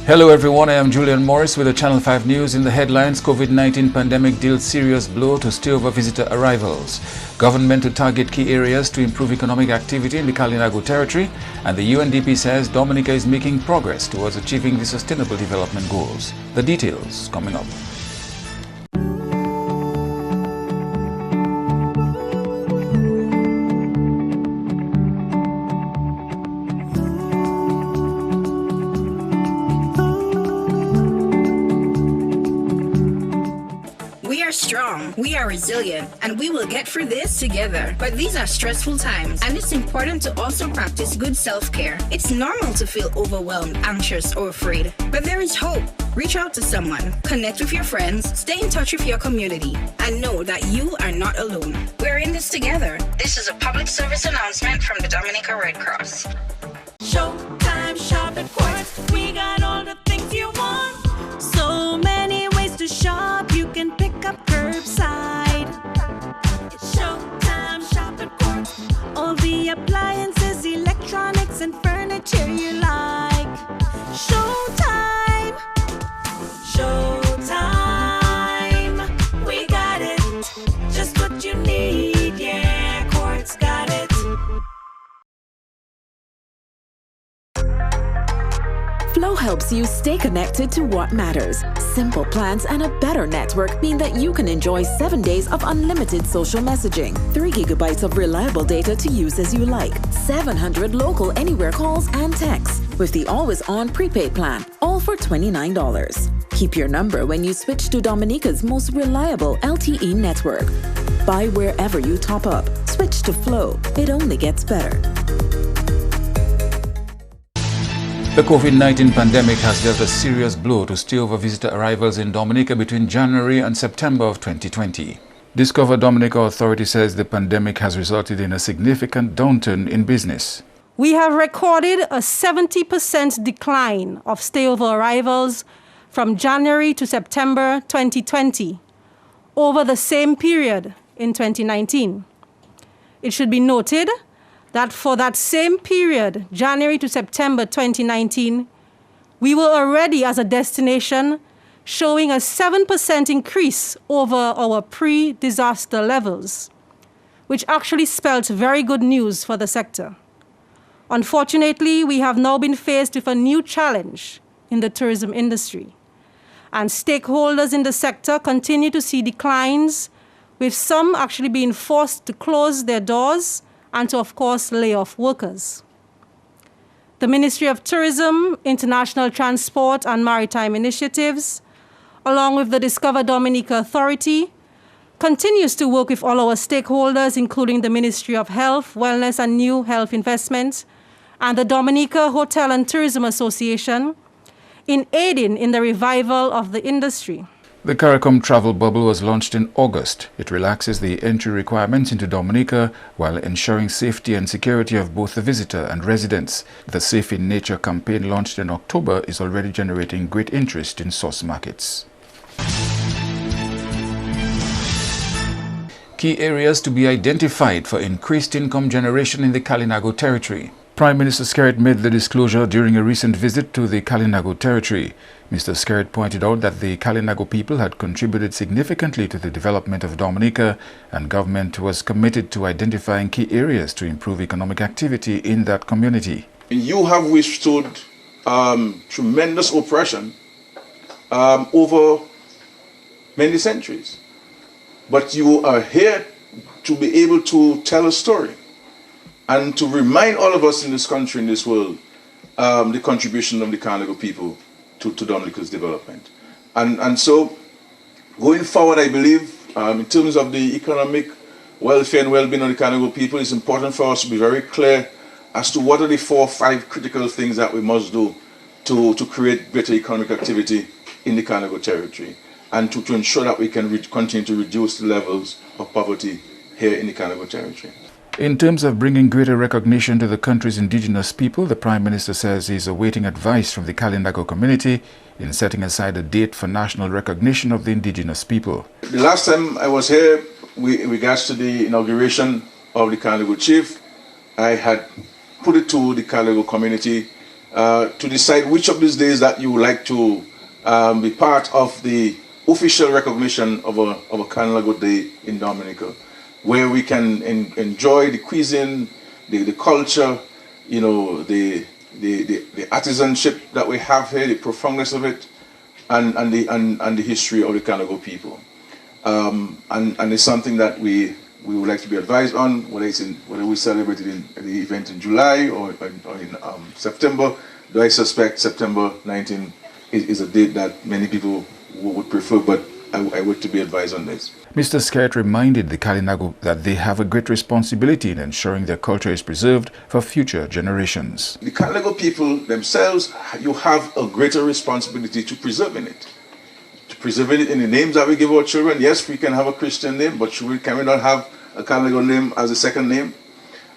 Hello everyone, I am Julian Morris with the Channel 5 News. In the headlines, COVID-19 pandemic deals serious blow to stay-over visitor arrivals. Government to target key areas to improve economic activity in the Kalinago territory, and the UNDP says Dominica is making progress towards achieving the Sustainable Development Goals. The details coming up. We are strong, we are resilient, and we will get through this together. But these are stressful times, and it's important to also practice good self-care. It's normal to feel overwhelmed, anxious, or afraid, but there is hope. Reach out to someone, connect with your friends, stay in touch with your community, and know that you are not alone. We're in this together. This is a public service announcement from the Dominica Red Cross. Showtime shop at Quartz. We got all the things you want. So many ways to shop. You can pick up curbside. It's Showtime shop at Quartz. All the appliances, electronics, and furniture you like. Showtime. Showtime. We got it. Just what you need. Yeah, Quartz got it. Flow helps you stay connected to what matters. Simple plans and a better network mean that you can enjoy 7 days of unlimited social messaging, 3 gigabytes of reliable data to use as you like, 700 local anywhere calls and texts, with the always-on prepaid plan, all for $29. Keep your number when you switch to Dominica's most reliable LTE network. Buy wherever you top up. Switch to Flow. It only gets better. The COVID-19 pandemic has dealt a serious blow to stay-over visitor arrivals in Dominica between January and September of 2020. Discover Dominica Authority says the pandemic has resulted in a significant downturn in business. We have recorded a 70% decline of stay-over arrivals from January to September 2020 over the same period in 2019. It should be noted that for that same period, January to September 2019, we were already as a destination showing a 7% increase over our pre-disaster levels, which actually spelt very good news for the sector. Unfortunately, we have now been faced with a new challenge in the tourism industry, and stakeholders in the sector continue to see declines, with some actually being forced to close their doors and to, of course, lay off workers. The Ministry of Tourism, International Transport and Maritime Initiatives, along with the Discover Dominica Authority, continues to work with all our stakeholders, including the Ministry of Health, Wellness and New Health Investment, and the Dominica Hotel and Tourism Association, in aiding in the revival of the industry. The CARICOM travel bubble was launched in August. It relaxes the entry requirements into Dominica while ensuring safety and security of both the visitor and residents. The Safe in Nature campaign launched in October is already generating great interest in source markets. Key areas to be identified for increased income generation in the Kalinago territory. Prime Minister Skerrit made the disclosure during a recent visit to the Kalinago territory. Mr. Skerrit pointed out that the Kalinago people had contributed significantly to the development of Dominica, and government was committed to identifying key areas to improve economic activity in that community. You have withstood tremendous oppression over many centuries, but you are here to be able to tell a story and to remind all of us in this country, in this world, the contribution of the Kalinago people to Dominica's development. And so, going forward, I believe, in terms of the economic welfare and well-being of the Kalinago people, it's important for us to be very clear as to what are the 4 or 5 critical things that we must do to create better economic activity in the Kalinago territory, and to ensure that we can continue to reduce the levels of poverty here in the Kalinago territory. In terms of bringing greater recognition to the country's indigenous people, the Prime Minister says he is awaiting advice from the Kalinago community in setting aside a date for national recognition of the indigenous people. The last time I was here, in regards to the inauguration of the Kalinago chief, I had put it to the Kalinago community to decide which of these days that you would like to be part of the official recognition of a Kalinago Day in Dominica, where we can enjoy the cuisine, the culture, you know, the artisanship that we have here, the profoundness of it, and the history of the Kalinago people. And it's something that we would like to be advised on, whether we celebrate it in the event in July or in September. Though I suspect September 19 is a date that many people would prefer, but I would to be advised on this. Mr. Skerritt reminded the Kalinago that they have a great responsibility in ensuring their culture is preserved for future generations. The Kalinago people themselves, you have a greater responsibility to preserving it. To preserving it in the names that we give our children. Yes, we can have a Christian name, but can we not have a Kalinago name as a second name?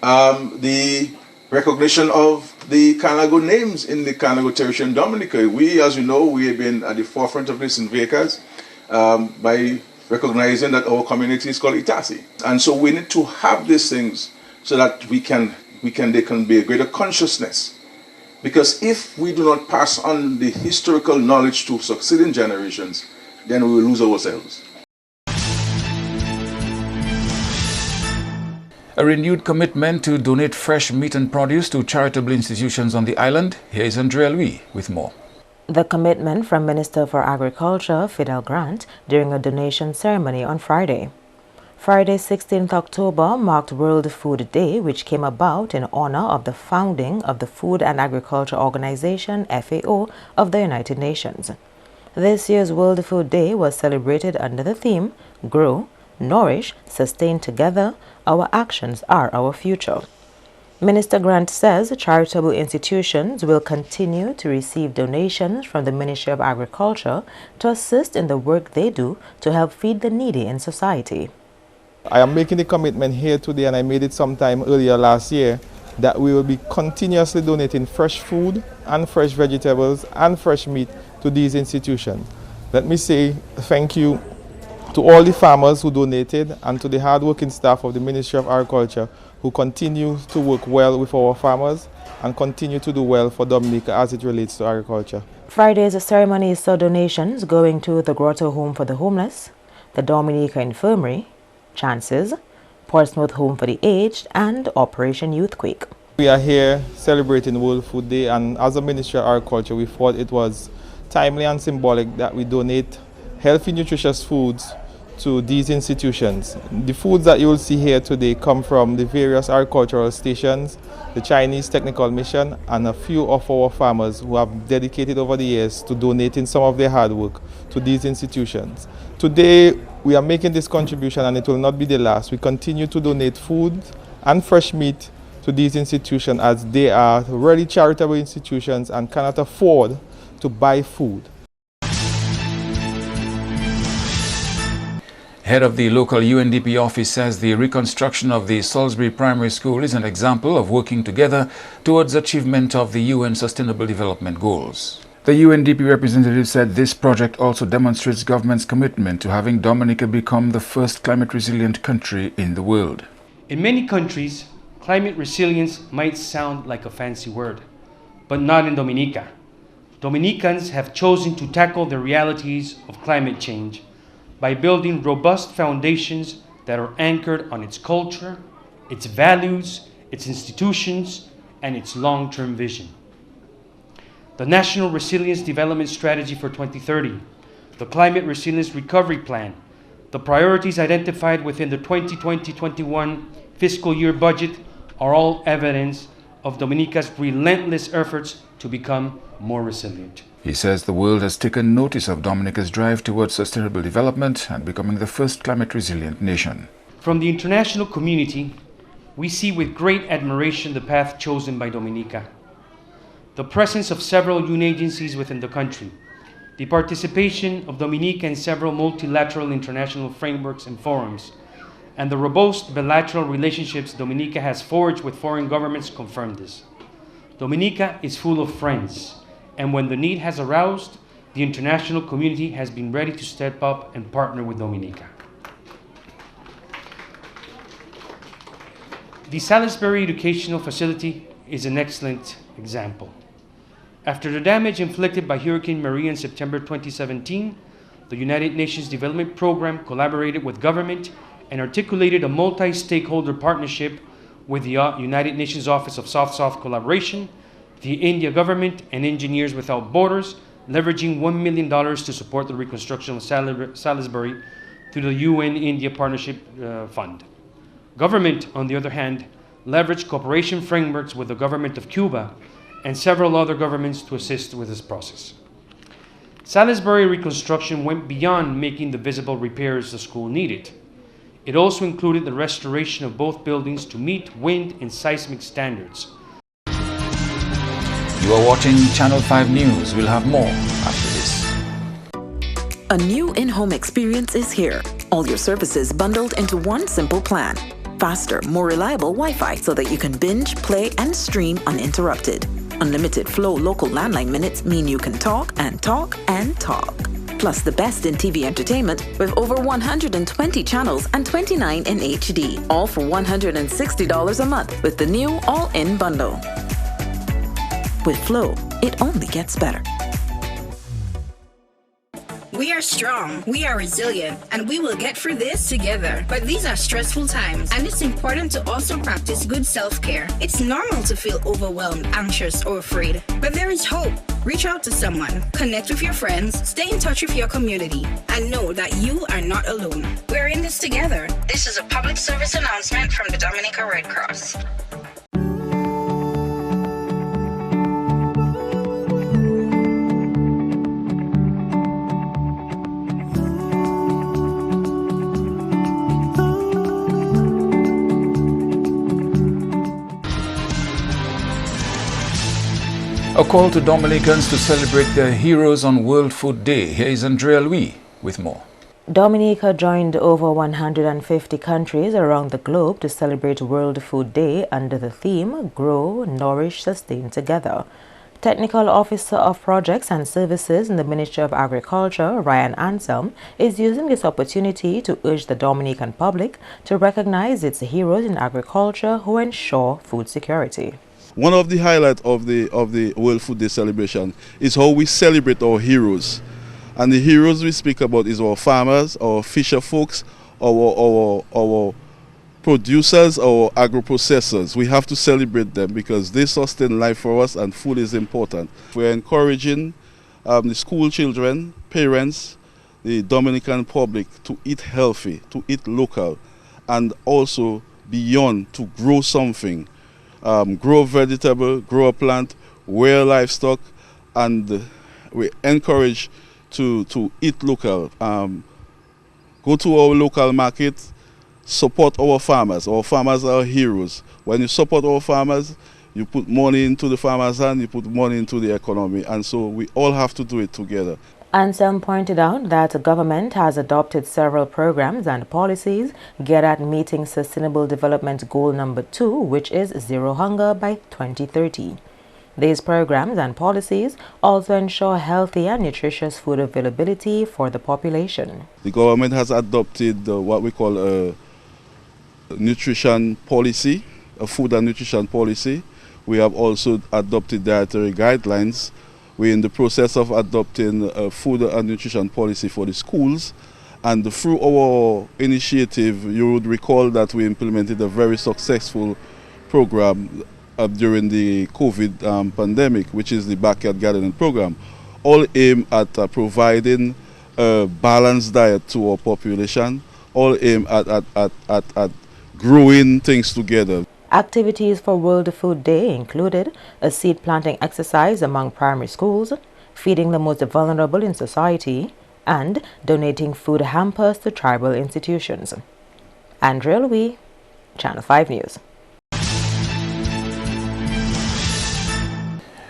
The recognition of the Kalinago names in the Kalinago territory in Dominica. We, as you know, we have been at the forefront of this in Vacas by recognizing that our community is called Itasi. And so we need to have these things so that there can be a greater consciousness. Because if we do not pass on the historical knowledge to succeeding generations, then we will lose ourselves. A renewed commitment to donate fresh meat and produce to charitable institutions on the island. Here is Andrea Louis with more. The commitment from Minister for Agriculture, Fidel Grant, during a donation ceremony on Friday. Friday, 16th October, marked World Food Day, which came about in honor of the founding of the Food and Agriculture Organization, FAO, of the United Nations. This year's World Food Day was celebrated under the theme, Grow, Nourish, Sustain Together, Our Actions Are Our Future. Minister Grant says charitable institutions will continue to receive donations from the Ministry of Agriculture to assist in the work they do to help feed the needy in society. I am making the commitment here today, and I made it sometime earlier last year, that we will be continuously donating fresh food and fresh vegetables and fresh meat to these institutions. Let me say thank you to all the farmers who donated and to the hard-working staff of the Ministry of Agriculture who continue to work well with our farmers and continue to do well for Dominica as it relates to agriculture. Friday's ceremony saw donations going to the Grotto Home for the Homeless, the Dominica Infirmary, Chances, Portsmouth Home for the Aged, and Operation Youthquake. We are here celebrating World Food Day, and as a Ministry of Agriculture, we thought it was timely and symbolic that we donate healthy, nutritious foods to these institutions. The foods that you will see here today come from the various agricultural stations, the Chinese Technical Mission, and a few of our farmers who have dedicated over the years to donating some of their hard work to these institutions. Today, we are making this contribution, and it will not be the last. We continue to donate food and fresh meat to these institutions as they are really charitable institutions and cannot afford to buy food. Head of the local UNDP office says the reconstruction of the Salisbury Primary School is an example of working together towards achievement of the UN Sustainable Development Goals. The UNDP representative said this project also demonstrates government's commitment to having Dominica become the first climate-resilient country in the world. In many countries, climate resilience might sound like a fancy word, but not in Dominica. Dominicans have chosen to tackle the realities of climate change by building robust foundations that are anchored on its culture, its values, its institutions, and its long-term vision. The National Resilience Development Strategy for 2030, the Climate Resilience Recovery Plan, the priorities identified within the 2020-21 fiscal year budget are all evidence of Dominica's relentless efforts to become more resilient. He says the world has taken notice of Dominica's drive towards sustainable development and becoming the first climate-resilient nation. From the international community, we see with great admiration the path chosen by Dominica. The presence of several UN agencies within the country, the participation of Dominica in several multilateral international frameworks and forums, and the robust bilateral relationships Dominica has forged with foreign governments confirm this. Dominica is full of friends, and when the need has aroused, the international community has been ready to step up and partner with Dominica. The Salisbury Educational Facility is an excellent example. After the damage inflicted by Hurricane Maria in September 2017, the United Nations Development Program collaborated with government and articulated a multi-stakeholder partnership with the United Nations Office of South-South Collaboration, the India government, and Engineers Without Borders, leveraging $1 million to support the reconstruction of Salisbury through the UN-India Partnership Fund. Government, on the other hand, leveraged cooperation frameworks with the government of Cuba and several other governments to assist with this process. Salisbury reconstruction went beyond making the visible repairs the school needed. It also included the restoration of both buildings to meet wind and seismic standards. You are watching Channel 5 News. We'll have more after this. A new in-home experience is here. All your services bundled into one simple plan. Faster, more reliable Wi-Fi so that you can binge, play, and stream uninterrupted. Unlimited Flow local landline minutes mean you can talk and talk and talk. Plus the best in TV entertainment with over 120 channels and 29 in HD. All for $160 a month with the new all-in bundle. With Flow, it only gets better. We are strong, we are resilient, and we will get through this together. But these are stressful times, and it's important to also practice good self-care. It's normal to feel overwhelmed, anxious, or afraid. But there is hope. Reach out to someone, connect with your friends, stay in touch with your community, and know that you are not alone. We're in this together. This is a public service announcement from the Dominica Red Cross. A call to Dominicans to celebrate their heroes on World Food Day. Here is Andrea Louis with more. Dominica joined over 150 countries around the globe to celebrate World Food Day under the theme Grow, Nourish, Sustain Together. Technical Officer of Projects and Services in the Ministry of Agriculture, Ryan Anselm, is using this opportunity to urge the Dominican public to recognize its heroes in agriculture who ensure food security. One of the highlights of the World Food Day celebration is how we celebrate our heroes. And the heroes we speak about is our farmers, our fisher folks, our producers, our agro-processors. We have to celebrate them because they sustain life for us and food is important. We're encouraging the school children, parents, the Dominican public to eat healthy, to eat local, and also beyond to grow something. Grow vegetable, grow a plant, rear livestock, and we encourage to eat local. Go to our local market, support our farmers. Our farmers are heroes. When you support our farmers, you put money into the farmers' hand, you put money into the economy, and so we all have to do it together. Anselm pointed out that the government has adopted several programs and policies geared at meeting Sustainable Development Goal number 2, which is Zero Hunger by 2030. These programs and policies also ensure healthy and nutritious food availability for the population. The government has adopted what we call a nutrition policy, a food and nutrition policy. We have also adopted dietary guidelines. We're in the process of adopting a food and nutrition policy for the schools. And through our initiative, you would recall that we implemented a very successful program during the COVID pandemic, which is the Backyard Gardening Program, all aimed at providing a balanced diet to our population, all aimed at growing things together. Activities for World Food Day included a seed planting exercise among primary schools, feeding the most vulnerable in society, and donating food hampers to tribal institutions. Andrea Louis, Channel 5 News.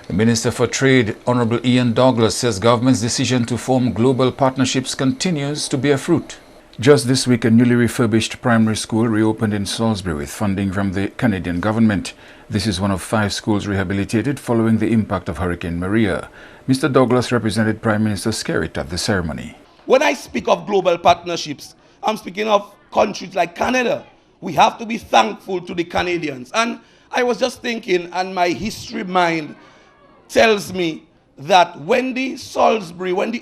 The Minister for Trade, Honorable Ian Douglas, says government's decision to form global partnerships continues to bear fruit. Just this week, a newly refurbished primary school reopened in Salisbury with funding from the Canadian government. This is one of 5 schools rehabilitated following the impact of Hurricane Maria. Mr. Douglas represented Prime Minister Skerritt at the ceremony. When I speak of global partnerships, I'm speaking of countries like Canada. We have to be thankful to the Canadians. And I was just thinking, and my history mind tells me that when the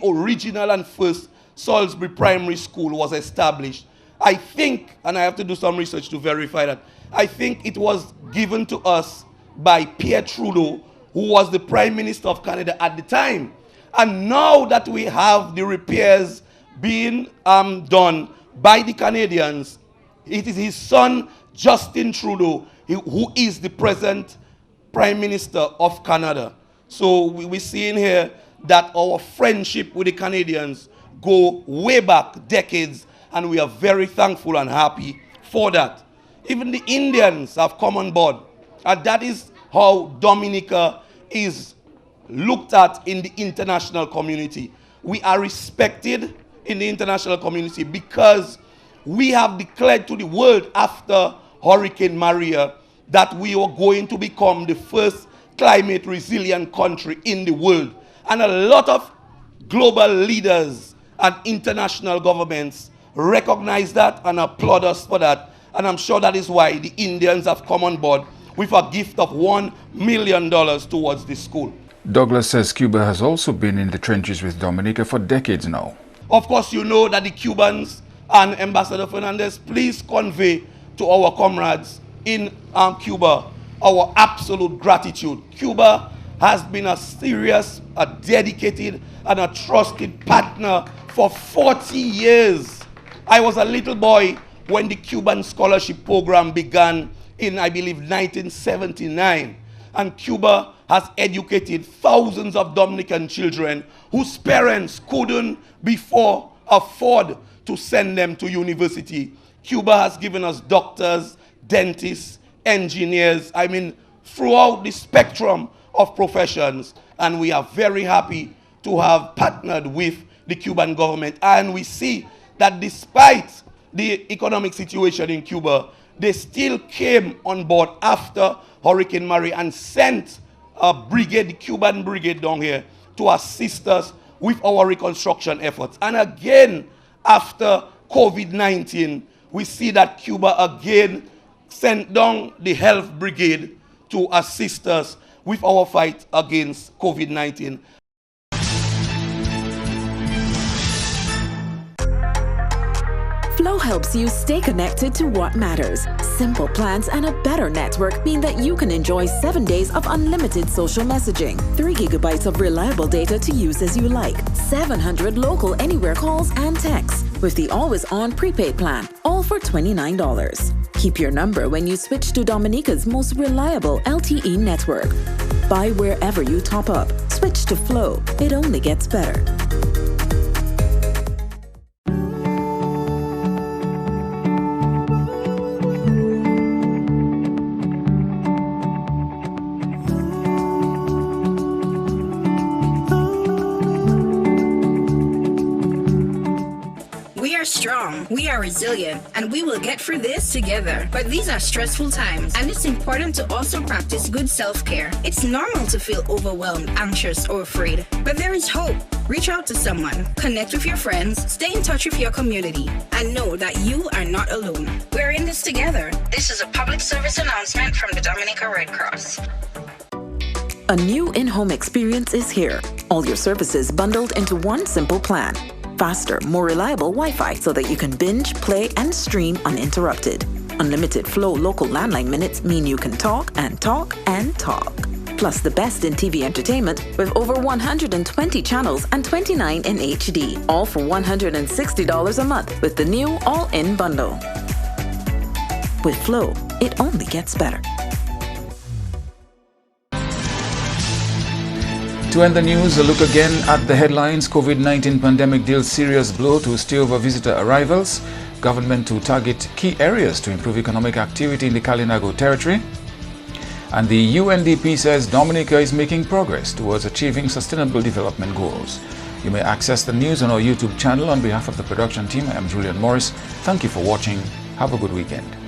original and first Salisbury Primary School was established, I think, and I have to do some research to verify that, I think it was given to us by Pierre Trudeau, who was the Prime Minister of Canada at the time. And now that we have the repairs being done by the Canadians, it is his son, Justin Trudeau, who is the present Prime Minister of Canada. So we're seeing here that our friendship with the Canadians go way back decades, and we are very thankful and happy for that. Even the Indians have come on board, and that is how Dominica is looked at in the international community. We are respected in the international community because we have declared to the world after Hurricane Maria that we are going to become the first climate resilient country in the world. And a lot of global leaders and international governments recognize that and applaud us for that. And I'm sure that is why the Indians have come on board with a gift of $1 million towards this school. Douglas says Cuba has also been in the trenches with Dominica for decades now. Of course, you know that the Cubans and Ambassador Fernandez, please convey to our comrades in Cuba our absolute gratitude. Cuba has been a serious, a dedicated, and a trusted partner for 40 years. I was a little boy when the Cuban scholarship program began in, I believe, 1979. And Cuba has educated thousands of Dominican children whose parents couldn't before afford to send them to university. Cuba has given us doctors, dentists, engineers, I mean, throughout the spectrum of professions. And we are very happy to have partnered with the Cuban government. And we see that despite the economic situation in Cuba, they still came on board after Hurricane Maria and sent a brigade, the Cuban brigade down here, to assist us with our reconstruction efforts. And again, after COVID-19, we see that Cuba again sent down the health brigade to assist us with our fight against COVID-19. Flow helps you stay connected to what matters. Simple plans and a better network mean that you can enjoy 7 days of unlimited social messaging, 3 gigabytes of reliable data to use as you like, 700 local anywhere calls and texts with the always-on prepaid plan, all for $29. Keep your number when you switch to Dominica's most reliable LTE network. Buy wherever you top up. Switch to Flow. It only gets better. We are strong, we are resilient, and we will get through this together. But these are stressful times, and it's important to also practice good self-care. It's normal to feel overwhelmed, anxious, or afraid, but there is hope. Reach out to someone, connect with your friends, stay in touch with your community, and know that you are not alone. We're in this together. This is a public service announcement from the Dominica Red Cross. A new in-home experience is here. All your services bundled into one simple plan. Faster, more reliable Wi-Fi so that you can binge, play, and stream uninterrupted. Unlimited Flow local landline minutes mean you can talk and talk and talk. Plus the best in TV entertainment with over 120 channels and 29 in HD, all for $160 a month with the new all-in bundle. With Flow, it only gets better. To end the news, a look again at the headlines. COVID-19 pandemic deals serious blow to stayover visitor arrivals. Government to target key areas to improve economic activity in the Kalinago territory. And the UNDP says Dominica is making progress towards achieving sustainable development goals. You may access the news on our YouTube channel. On behalf of the production team, I am Julian Morris. Thank you for watching. Have a good weekend.